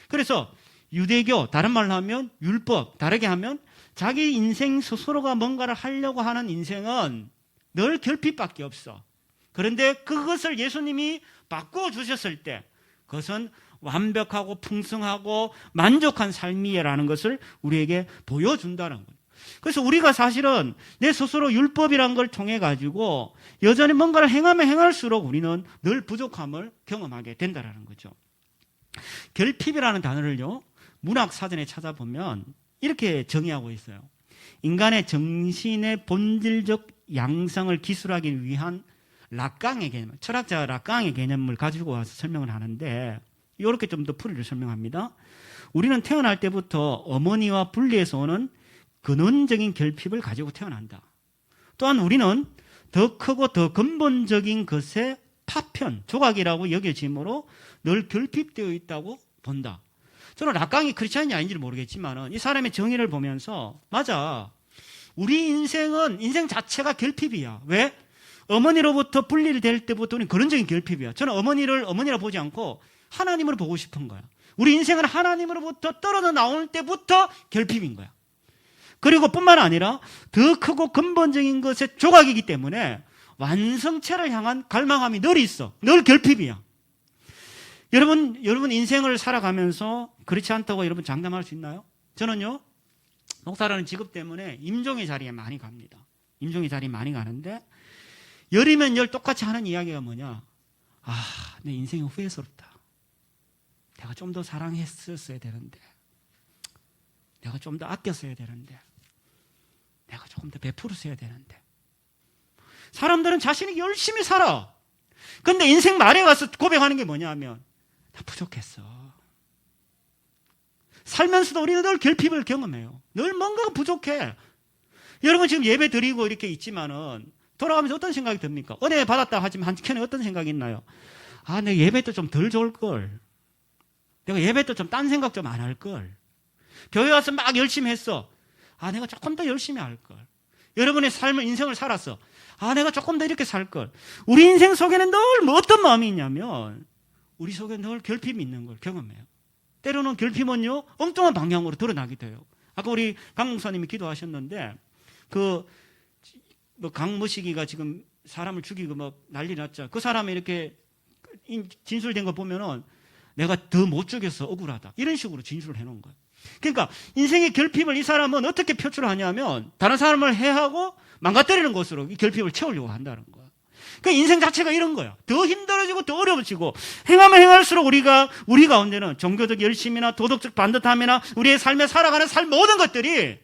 그래서 유대교, 다른 말로 하면 율법, 다르게 하면 자기 인생 스스로가 뭔가를 하려고 하는 인생은 늘 결핍밖에 없어. 그런데 그것을 예수님이 바꾸어 주셨을 때 그것은 완벽하고 풍성하고 만족한 삶이라는 것을 우리에게 보여준다는 거예요. 그래서 우리가 사실은 내 스스로 율법이라는 걸 통해 가지고 여전히 뭔가를 행하면 행할수록 우리는 늘 부족함을 경험하게 된다는 거죠. 결핍이라는 단어를요, 문학 사전에 찾아보면 이렇게 정의하고 있어요. 인간의 정신의 본질적 양성을 기술하기 위한 락강의 개념, 철학자 락강의 개념을 가지고 와서 설명을 하는데 이렇게 좀 더 풀이를 설명합니다. 우리는 태어날 때부터 어머니와 분리해서 오는 근원적인 결핍을 가지고 태어난다. 또한 우리는 더 크고 더 근본적인 것의 파편, 조각이라고 여겨지므로 늘 결핍되어 있다고 본다. 저는 락강이 크리스찬인지 아닌지는 모르겠지만 이 사람의 정의를 보면서 맞아. 우리 인생은 인생 자체가 결핍이야. 왜? 어머니로부터 분리를 될 때부터는 근원적인 결핍이야. 저는 어머니를 어머니라 보지 않고 하나님으로 보고 싶은 거야. 우리 인생은 하나님으로부터 떨어져 나올 때부터 결핍인 거야. 그리고 뿐만 아니라 더 크고 근본적인 것의 조각이기 때문에 완성체를 향한 갈망함이 늘 있어. 늘 결핍이야. 여러분 인생을 살아가면서 그렇지 않다고 여러분 장담할 수 있나요? 저는요, 목사라는 직업 때문에 임종의 자리에 많이 갑니다. 임종의 자리에 많이 가는데, 열이면 열 똑같이 하는 이야기가 뭐냐? 내 인생이 후회스럽다. 내가 좀 더 사랑했었어야 되는데, 내가 좀 더 아꼈어야 되는데, 내가 조금 더 베풀었어야 되는데. 사람들은 자신이 열심히 살아. 근데 인생 말에 가서 고백하는 게 뭐냐 하면, 나 부족했어. 살면서도 우리는 늘 결핍을 경험해요. 늘 뭔가가 부족해. 여러분 지금 예배 드리고 이렇게 있지만은 돌아가면서 어떤 생각이 듭니까? 은혜 받았다 하지만 한켠에 어떤 생각이 있나요? 내 예배 때 좀 덜 좋을 걸. 내가 예배 때 좀 딴 생각 좀 안 할 걸. 교회 와서 막 열심히 했어. 내가 조금 더 열심히 할 걸. 여러분의 삶을, 인생을 살았어. 내가 조금 더 이렇게 살 걸. 우리 인생 속에는 늘 뭐 어떤 마음이 있냐면, 우리 속에 늘 결핍이 있는 걸 경험해요. 때로는 결핍은요, 엉뚱한 방향으로 드러나기도 해요. 아까 우리 강 목사님이 기도하셨는데, 강무식이가 지금 사람을 죽이고 막 난리 났죠. 그 사람이 이렇게 진술된 거 보면은 내가 더 못 죽였어, 억울하다. 이런 식으로 진술을 해놓은 거예요. 그러니까 인생의 결핍을 이 사람은 어떻게 표출하냐면, 다른 사람을 해하고 망가뜨리는 것으로 이 결핍을 채우려고 한다는 거예요. 그 인생 자체가 이런 거야. 더 힘들어지고 더 어려워지고, 행하면 행할수록 우리 가운데는 종교적 열심이나 도덕적 반듯함이나 우리의 삶에 살아가는 모든 것들이,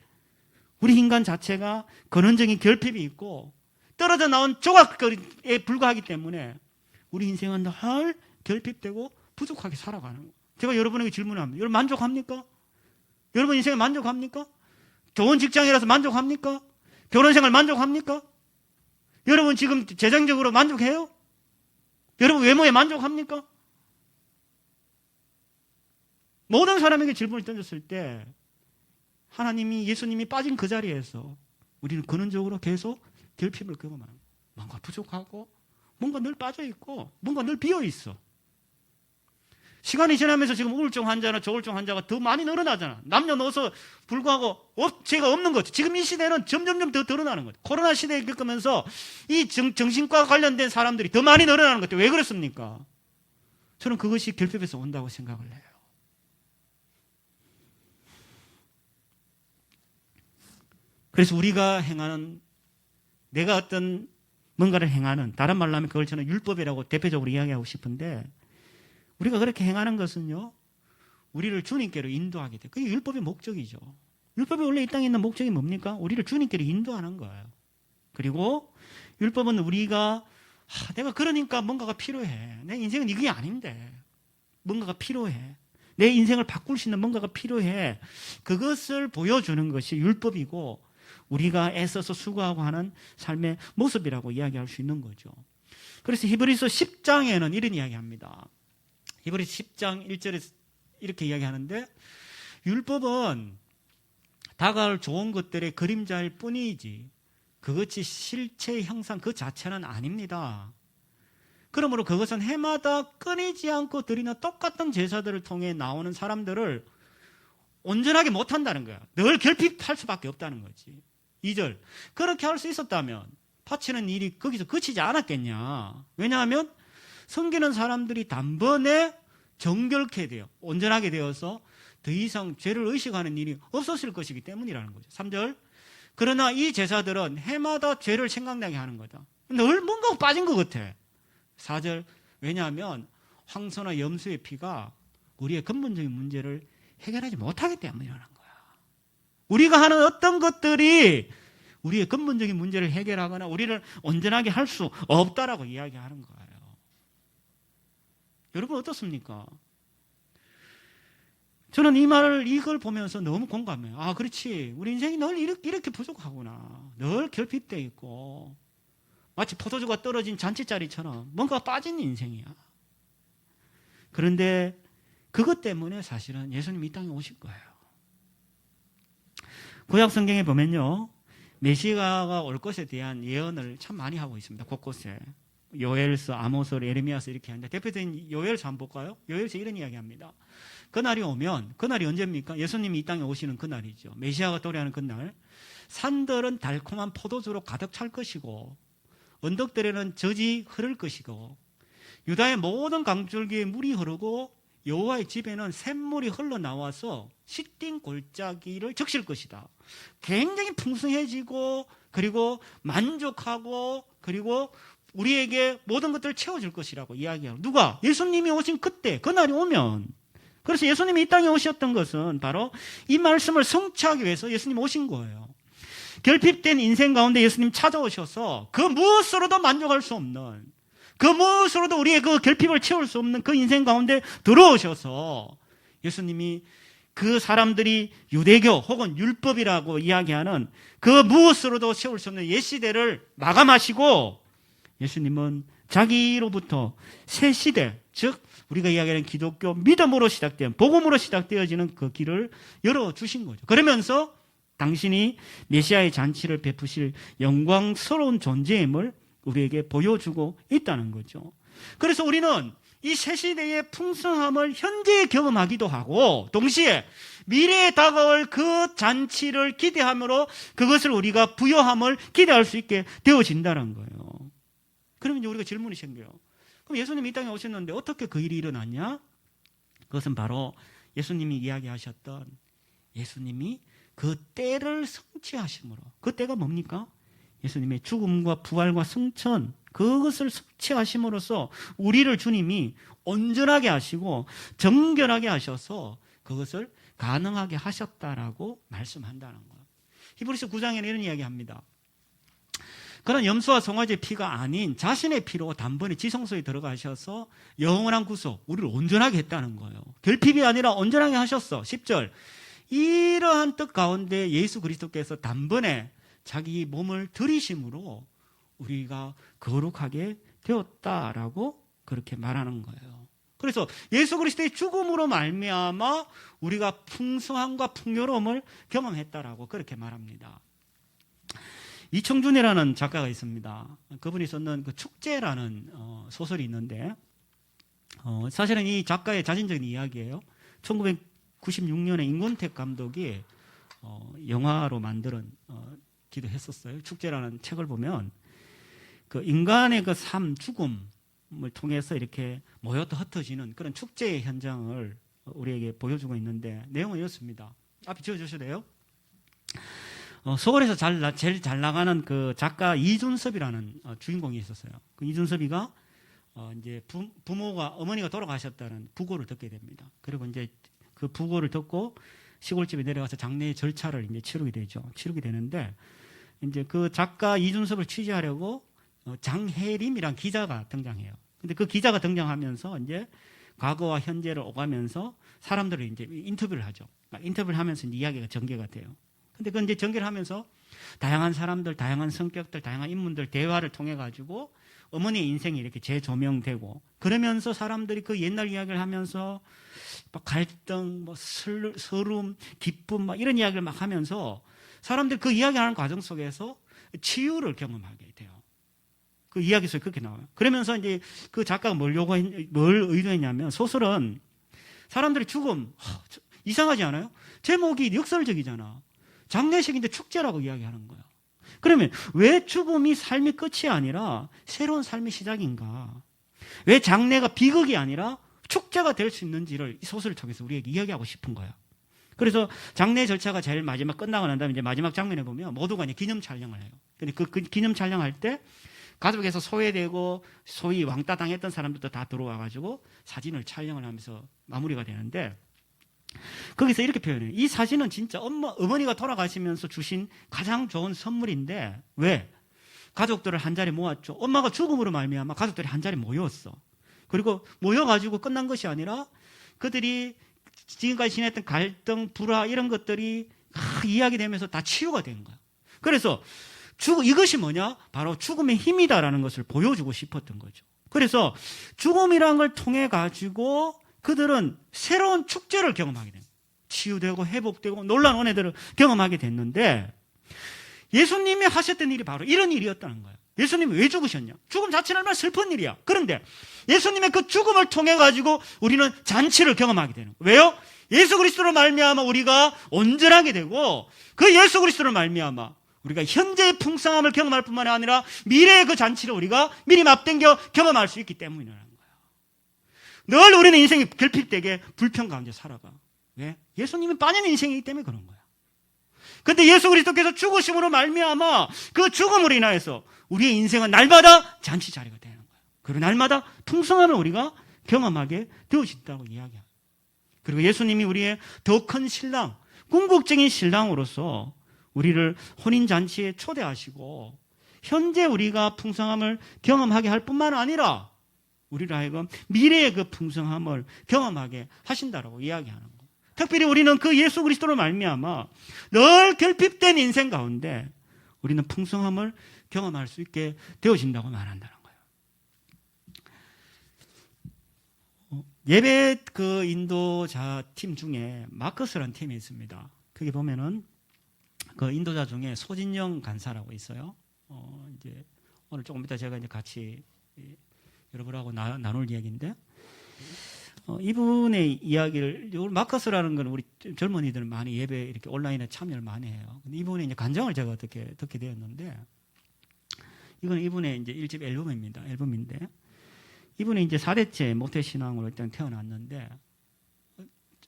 우리 인간 자체가 근원적인 결핍이 있고 떨어져 나온 조각에 불과하기 때문에 우리 인생은 늘 결핍되고 부족하게 살아가는 거예요. 제가 여러분에게 질문을 합니다. 여러분 만족합니까? 여러분 인생에 만족합니까? 좋은 직장이라서 만족합니까? 결혼생활 만족합니까? 여러분 지금 재정적으로 만족해요? 여러분 외모에 만족합니까? 모든 사람에게 질문을 던졌을 때 하나님이, 예수님이 빠진 그 자리에서 우리는 근원적으로 계속 결핍을 경험하는 거예요. 뭔가 부족하고 뭔가 늘 빠져있고 뭔가 늘 비어있어. 시간이 지나면서 지금 우울증 환자나 조울증 환자가 더 많이 늘어나잖아. 남녀노소 불구하고 죄가 없는 거죠. 지금 이 시대는 점점점 더 드러나는 거죠. 코로나 시대에 겪으면서 이 정신과 관련된 사람들이 더 많이 늘어나는 거죠. 왜 그렇습니까? 저는 그것이 결핍에서 온다고 생각을 해요. 그래서 우리가 행하는, 내가 어떤 뭔가를 행하는, 다른 말로 하면 그걸 저는 율법이라고 대표적으로 이야기하고 싶은데, 우리가 그렇게 행하는 것은요, 우리를 주님께로 인도하게 돼요. 그게 율법의 목적이죠. 율법이 원래 이 땅에 있는 목적이 뭡니까? 우리를 주님께로 인도하는 거예요. 그리고 율법은 우리가 내가 그러니까 뭔가가 필요해. 내 인생은 이게 아닌데 뭔가가 필요해. 내 인생을 바꿀 수 있는 뭔가가 필요해. 그것을 보여주는 것이 율법이고 우리가 애써서 수고하고 하는 삶의 모습이라고 이야기할 수 있는 거죠. 그래서 히브리서 10장에는 이런 이야기합니다. 히브리서 10장 1절에 이렇게 이야기하는데, 율법은 다가올 좋은 것들의 그림자일 뿐이지 그것이 실체의 형상 그 자체는 아닙니다. 그러므로 그것은 해마다 끊이지 않고 드리는 똑같은 제사들을 통해 나오는 사람들을 온전하게 못한다는 거야. 늘 결핍할 수밖에 없다는 거지. 2절, 그렇게 할 수 있었다면 바치는 일이 거기서 그치지 않았겠냐. 왜냐하면 섬기는 사람들이 단번에 정결케 돼요. 온전하게 되어서 더 이상 죄를 의식하는 일이 없었을 것이기 때문이라는 거죠. 3절, 그러나 이 제사들은 해마다 죄를 생각나게 하는 거다. 늘 뭔가 빠진 것 같아. 4절, 왜냐하면 황소나 염소의 피가 우리의 근본적인 문제를 해결하지 못하기 때문이라는 거야. 우리가 하는 어떤 것들이 우리의 근본적인 문제를 해결하거나 우리를 온전하게 할 수 없다라고 이야기하는 거예요. 여러분 어떻습니까? 저는 이걸 보면서 너무 공감해요. 아, 그렇지. 우리 인생이 늘 이렇게 부족하구나. 늘 결핍되어 있고 마치 포도주가 떨어진 잔치자리처럼 뭔가 빠진 인생이야. 그런데 그것 때문에 사실은 예수님이 이 땅에 오실 거예요. 구약 성경에 보면요, 메시아가 올 것에 대한 예언을 참 많이 하고 있습니다. 곳곳에. 요엘서, 아모스서, 예레미야서 이렇게 하는데 대표적인 요엘서 한번 볼까요? 요엘서 이런 이야기합니다. 그날이 오면, 그날이 언제입니까? 예수님이 이 땅에 오시는 그날이죠. 메시아가 도래하는 그날. 산들은 달콤한 포도주로 가득 찰 것이고 언덕들에는 젖이 흐를 것이고 유다의 모든 강줄기에 물이 흐르고 여호와의 집에는 샘물이 흘러나와서 시띵 골짜기를 적실 것이다. 굉장히 풍성해지고 그리고 만족하고 그리고 우리에게 모든 것들을 채워줄 것이라고 이야기하고, 누가? 예수님이 오신 그때, 그날이 오면. 그래서 예수님이 이 땅에 오셨던 것은 바로 이 말씀을 성취하기 위해서 예수님이 오신 거예요. 결핍된 인생 가운데 예수님 찾아오셔서 그 무엇으로도 만족할 수 없는, 그 무엇으로도 우리의 그 결핍을 채울 수 없는 그 인생 가운데 들어오셔서 예수님이 그 사람들이 유대교 혹은 율법이라고 이야기하는 그 무엇으로도 채울 수 없는 옛 시대를 마감하시고 예수님은 자기로부터 새 시대, 즉 우리가 이야기하는 기독교 믿음으로 시작된, 복음으로 시작되어지는 그 길을 열어주신 거죠. 그러면서 당신이 메시아의 잔치를 베푸실 영광스러운 존재임을 우리에게 보여주고 있다는 거죠. 그래서 우리는 이 새 시대의 풍성함을 현재 경험하기도 하고 동시에 미래에 다가올 그 잔치를 기대함으로 그것을 우리가 부여함을 기대할 수 있게 되어진다는 거예요. 그러면 우리가 질문이 생겨요. 그럼 예수님이 이 땅에 오셨는데 어떻게 그 일이 일어났냐? 그것은 바로 예수님이 이야기하셨던, 예수님이 그 때를 성취하심으로. 그 때가 뭡니까? 예수님의 죽음과 부활과 승천, 그것을 성취하심으로써 우리를 주님이 온전하게 하시고 정결하게 하셔서 그것을 가능하게 하셨다라고 말씀한다는 거예요. 히브리서 9장에는 이런 이야기합니다. 그런 염소와 송아지의 피가 아닌 자신의 피로 단번에 지성소에 들어가셔서 영원한 구속, 우리를 온전하게 했다는 거예요. 결핍이 아니라 온전하게 하셨어. 10절. 이러한 뜻 가운데 예수 그리스도께서 단번에 자기 몸을 들이심으로 우리가 거룩하게 되었다라고 그렇게 말하는 거예요. 그래서 예수 그리스도의 죽음으로 말미암아 우리가 풍성함과 풍요로움을 경험했다라고 그렇게 말합니다. 이청준이라는 작가가 있습니다. 그분이 썼는 그 축제라는 소설이 있는데 사실은 이 작가의 자신적인 이야기예요. 1996년에 임권택 감독이 영화로 만들어 기도 했었어요. 축제라는 책을 보면 그 인간의 그 삶, 죽음을 통해서 이렇게 모여서 흩어지는 그런 축제의 현장을 우리에게 보여주고 있는데 내용은 이렇습니다. 앞에 지어주셔도 돼요. 서울에서 제일 잘 나가는 그 작가 이준섭이라는 주인공이 있었어요. 그 이준섭이가 이제 부모가, 어머니가 돌아가셨다는 부고를 듣게 됩니다. 그리고 이제 그 부고를 듣고 시골집에 내려가서 장례 절차를 이제 치르게 되죠. 치르게 되는데 이제 그 작가 이준섭을 취재하려고 장혜림이란 기자가 등장해요. 근데 그 기자가 등장하면서 이제 과거와 현재를 오가면서 사람들을 이제 인터뷰를 하죠. 인터뷰를 하면서 이제 이야기가 전개가 돼요. 근데 그 이제 전개를 하면서 다양한 사람들, 다양한 성격들, 다양한 인물들 대화를 통해 가지고 어머니의 인생이 이렇게 재조명되고 그러면서 사람들이 그 옛날 이야기를 하면서 막 갈등, 뭐 서름, 기쁨 막 이런 이야기를 막 하면서 사람들이 그 이야기하는 과정 속에서 치유를 경험하게 돼요. 그 이야기 속에 그렇게 나와요. 그러면서 이제 그 작가가 뭘 의도했냐면 소설은 사람들이 죽음, 이상하지 않아요? 제목이 역설적이잖아. 장례식인데 축제라고 이야기하는 거야. 그러면 왜 죽음이 삶의 끝이 아니라 새로운 삶의 시작인가? 왜 장례가 비극이 아니라 축제가 될 수 있는지를 이 소설을 통해서 우리에게 이야기하고 싶은 거야. 그래서 장례 절차가 제일 마지막 끝나고 난 다음에 이제 마지막 장면에 보면 모두가 이제 기념 촬영을 해요. 근데 그 기념 촬영할 때 가족에서 소외되고 소위 왕따 당했던 사람들도 다 들어와가지고 사진을 촬영을 하면서 마무리가 되는데 거기서 이렇게 표현해요. 이 사진은 진짜 어머니가 돌아가시면서 주신 가장 좋은 선물인데 왜? 가족들을 한 자리에 모았죠. 엄마가 죽음으로 말미암아 가족들이 한 자리에 모였어. 그리고 모여가지고 끝난 것이 아니라 그들이 지금까지 지냈던 갈등, 불화 이런 것들이 이야기되면서 다 치유가 된 거야. 그래서 이것이 뭐냐? 바로 죽음의 힘이다라는 것을 보여주고 싶었던 거죠. 그래서 죽음이라는 걸 통해 가지고 그들은 새로운 축제를 경험하게 됩니다. 치유되고 회복되고 놀라운 은혜들을 경험하게 됐는데 예수님이 하셨던 일이 바로 이런 일이었다는 거예요. 예수님이 왜 죽으셨냐? 죽음 자체는 얼마나 슬픈 일이야. 그런데 예수님의 그 죽음을 통해 가지고 우리는 잔치를 경험하게 되는 거예요. 왜요? 예수 그리스도로 말미암아 우리가 온전하게 되고 그 예수 그리스도로 말미암아 우리가 현재의 풍성함을 경험할 뿐만 아니라 미래의 그 잔치를 우리가 미리 앞당겨 경험할 수 있기 때문이라는 거예요. 늘 우리는 인생이 결핍되게 불평 가운데 살아가. 왜? 예수님이 빠진 인생이기 때문에 그런 거야. 근데 예수 그리스도께서 죽으심으로 말미암아 그 죽음으로 인하여서 우리의 인생은 날마다 잔치자리가 되는 거야. 그리고 날마다 풍성함을 우리가 경험하게 되어진다고 이야기합니다. 그리고 예수님이 우리의 더 큰 신랑, 궁극적인 신랑으로서 우리를 혼인잔치에 초대하시고 현재 우리가 풍성함을 경험하게 할 뿐만 아니라 우리를 하여금 미래의 그 풍성함을 경험하게 하신다라고 이야기하는 거예요. 특별히 우리는 그 예수 그리스도로 말미암아 늘 결핍된 인생 가운데 우리는 풍성함을 경험할 수 있게 되어진다고 말한다는 거예요. 예배 그 인도자 팀 중에 마커스라는 팀이 있습니다. 거기 보면은 그 인도자 중에 소진영 간사라고 있어요. 이제 오늘 조금 이따 제가 이제 같이 여러분하고 나눌 이야기인데, 이분의 이야기를, 마커스라는 건 우리 젊은이들은 많이 예배 이렇게 온라인에 참여를 많이 해요. 근데 이분의 이제 간증을 제가 어떻게 듣게 되었는데, 이건 이분의 이제 1집 앨범인데, 이분이 이제 4대째 모태신앙으로 일단 태어났는데,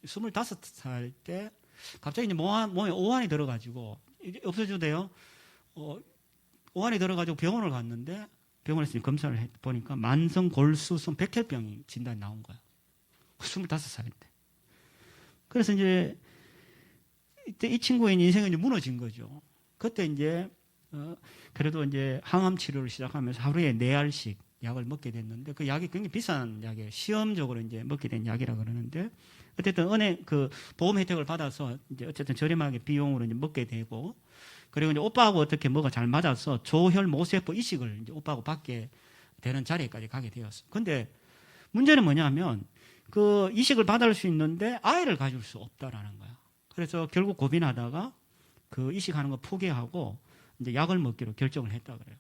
25살 때 갑자기 이제 몸에 오한이 들어가지고, 없어져도요, 오한이 들어가지고 병원을 갔는데, 병원에서 검사를 해보니까 만성 골수성 백혈병이 진단이 나온 거야. 25살 때. 그래서 이제 이때 이 친구의 인생은 이제 무너진 거죠. 그때 이제 그래도 이제 항암 치료를 시작하면서 하루에 4알씩 약을 먹게 됐는데 그 약이 굉장히 비싼 약이에요. 시험적으로 이제 먹게 된 약이라 그러는데 어쨌든 그 보험 혜택을 받아서 이제 어쨌든 저렴하게 비용으로 이제 먹게 되고 그리고 이제 오빠하고 어떻게 뭐가 잘 맞아서 조혈 모세포 이식을 이제 오빠하고 받게 되는 자리까지 가게 되었어요. 근데 문제는 뭐냐면 그 이식을 받을 수 있는데 아이를 가질 수 없다라는 거야. 그래서 결국 고민하다가 그 이식하는 거 포기하고 이제 약을 먹기로 결정을 했다 그래요.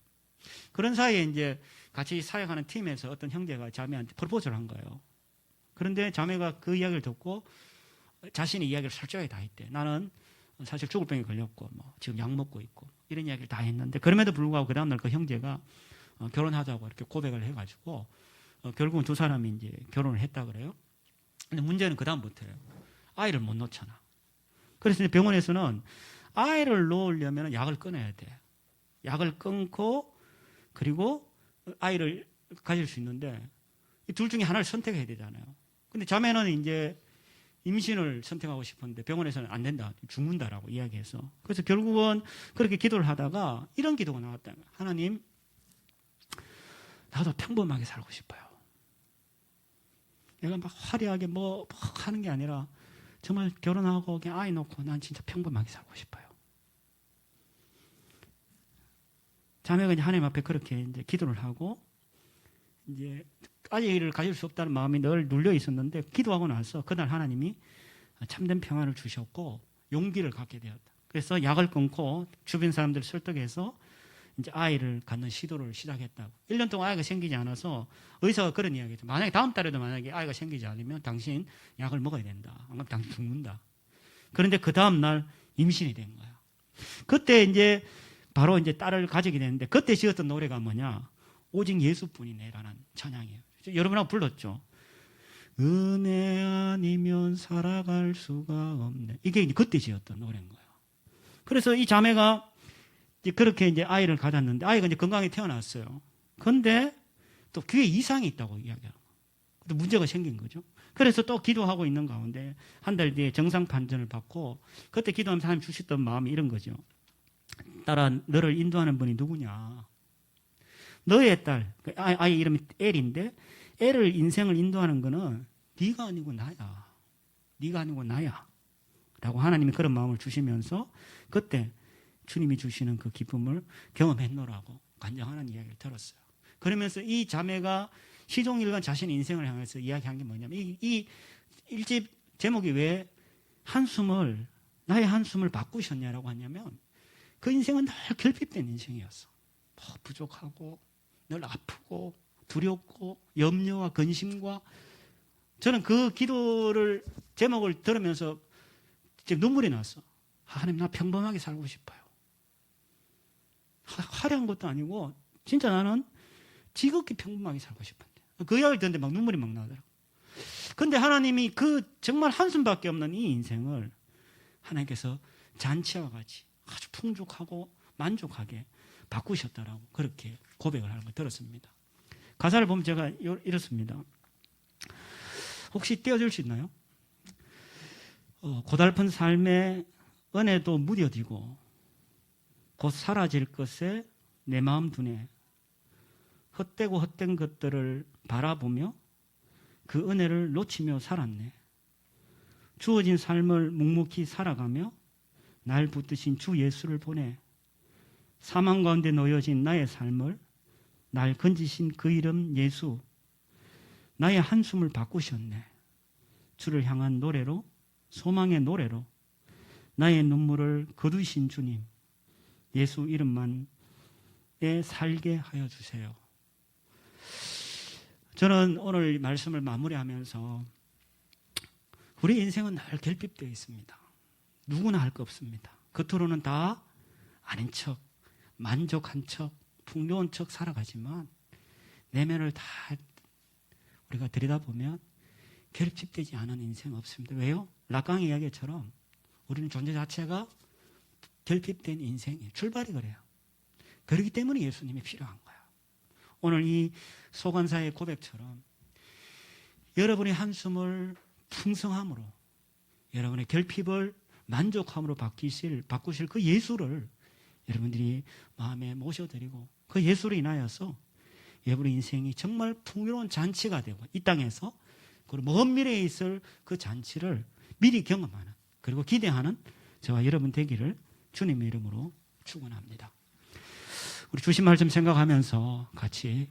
그런 사이에 이제 같이 사역하는 팀에서 어떤 형제가 자매한테 프로포즈를 한 거예요. 그런데 자매가 그 이야기를 듣고 자신의 이야기를 솔직하게 다 했대. 나는 사실 죽을 병에 걸렸고 뭐 지금 약 먹고 있고 이런 이야기를 다 했는데 그럼에도 불구하고 그 다음날 그 형제가 결혼하자고 이렇게 고백을 해가지고 결국은 두 사람이 이제 결혼을 했다 그래요. 근데 문제는 그 다음부터예요. 아이를 못 놓잖아. 그래서 이제 병원에서는 아이를 놓으려면 약을 끊어야 돼. 약을 끊고 그리고 아이를 가질 수 있는데 이 둘 중에 하나를 선택해야 되잖아요. 근데 자매는 이제 임신을 선택하고 싶었는데 병원에서는 안 된다, 죽는다라고 이야기해서 그래서 결국은 그렇게 기도를 하다가 이런 기도가 나왔다. 하나님, 나도 평범하게 살고 싶어요. 내가 막 화려하게 뭐 하는 게 아니라 정말 결혼하고 그냥 아이 놓고 난 진짜 평범하게 살고 싶어요. 자매가 이제 하나님 앞에 그렇게 이제 기도를 하고 이제 아이를 가질 수 없다는 마음이 늘 눌려 있었는데 기도하고 나서 그날 하나님이 참된 평안을 주셨고 용기를 갖게 되었다. 그래서 약을 끊고 주변 사람들을 설득해서 이제 아이를 갖는 시도를 시작했다고. 1년 동안 아이가 생기지 않아서 의사가 그런 이야기했죠. 만약에 다음 달에도 만약에 아이가 생기지 않으면 당신 약을 먹어야 된다. 안 그러면 당신 죽는다. 그런데 그 다음 날 임신이 된 거야. 그때 이제 바로 이제 딸을 가지게 됐는데 그때 지었던 노래가 뭐냐? 오직 예수뿐이네라는 찬양이에요. 여러분하고 불렀죠. 은혜 아니면 살아갈 수가 없네. 이게 이제 그때 지었던 노래인 거예요. 그래서 이 자매가 이제 그렇게 이제 아이를 가졌는데 아이가 이제 건강히 태어났어요. 그런데 또 귀에 이상이 있다고 이야기해요. 또 문제가 생긴 거죠. 그래서 또 기도하고 있는 가운데 한 달 뒤에 정상 판정을 받고 그때 기도하면서 하나님 주셨던 마음이 이런 거죠. 딸아, 너를 인도하는 분이 누구냐? 너의 딸, 아이 이름이 엘인데 엘을 인생을 인도하는 거는 네가 아니고 나야. 네가 아니고 나야. 라고 하나님이 그런 마음을 주시면서 그때 주님이 주시는 그 기쁨을 경험했노라고 간증하는 이야기를 들었어요. 그러면서 이 자매가 시종일관 자신의 인생을 향해서 이야기한 게 뭐냐면 이 1집 제목이 왜 나의 한숨을 바꾸셨냐라고 하냐면 그 인생은 늘 결핍된 인생이었어. 부족하고 늘 아프고 두렵고 염려와 근심과 저는 그 기도를 제목을 들으면서 지금 눈물이 났어. 하나님, 나 평범하게 살고 싶어요. 화려한 것도 아니고 진짜 나는 지극히 평범하게 살고 싶은데 그 이야기를 듣는데 막 눈물이 막 나더라고. 근데 하나님이 그 정말 한숨밖에 없는 이 인생을 하나님께서 잔치와 같이 아주 풍족하고 만족하게 바꾸셨다라고 그렇게 고백을 하는 걸 들었습니다. 가사를 보면 제가 이렇습니다. 혹시 띄워줄 수 있나요? 고달픈 삶에 은혜도 무뎌지고 곧 사라질 것에 내 마음 두네. 헛되고 헛된 것들을 바라보며 그 은혜를 놓치며 살았네. 주어진 삶을 묵묵히 살아가며 날 붙드신 주 예수를 보내. 사망 가운데 놓여진 나의 삶을 날 건지신 그 이름 예수. 나의 한숨을 바꾸셨네. 주를 향한 노래로, 소망의 노래로 나의 눈물을 거두신 주님, 예수 이름만에 살게 하여 주세요. 저는 오늘 말씀을 마무리하면서 우리 인생은 늘 결핍되어 있습니다. 누구나 할 거 없습니다. 겉으로는 다 아닌 척, 만족한 척, 풍요한 척 살아가지만 내면을 다 우리가 들여다보면 결핍되지 않은 인생 없습니다. 왜요? 락강의 이야기처럼 우리는 존재 자체가 결핍된 인생이에요. 출발이 그래요. 그렇기 때문에 예수님이 필요한 거예요. 오늘 이 소관사의 고백처럼 여러분의 한숨을 풍성함으로, 여러분의 결핍을 만족함으로 바꾸실 그 예수를 여러분들이 마음에 모셔드리고 그 예수로 인하여서 여러분의 인생이 정말 풍요로운 잔치가 되고 이 땅에서 그리고 먼 미래에 있을 그 잔치를 미리 경험하는, 그리고 기대하는 저와 여러분 되기를 주님의 이름으로 축원합니다. 우리 주신 말씀 생각하면서 같이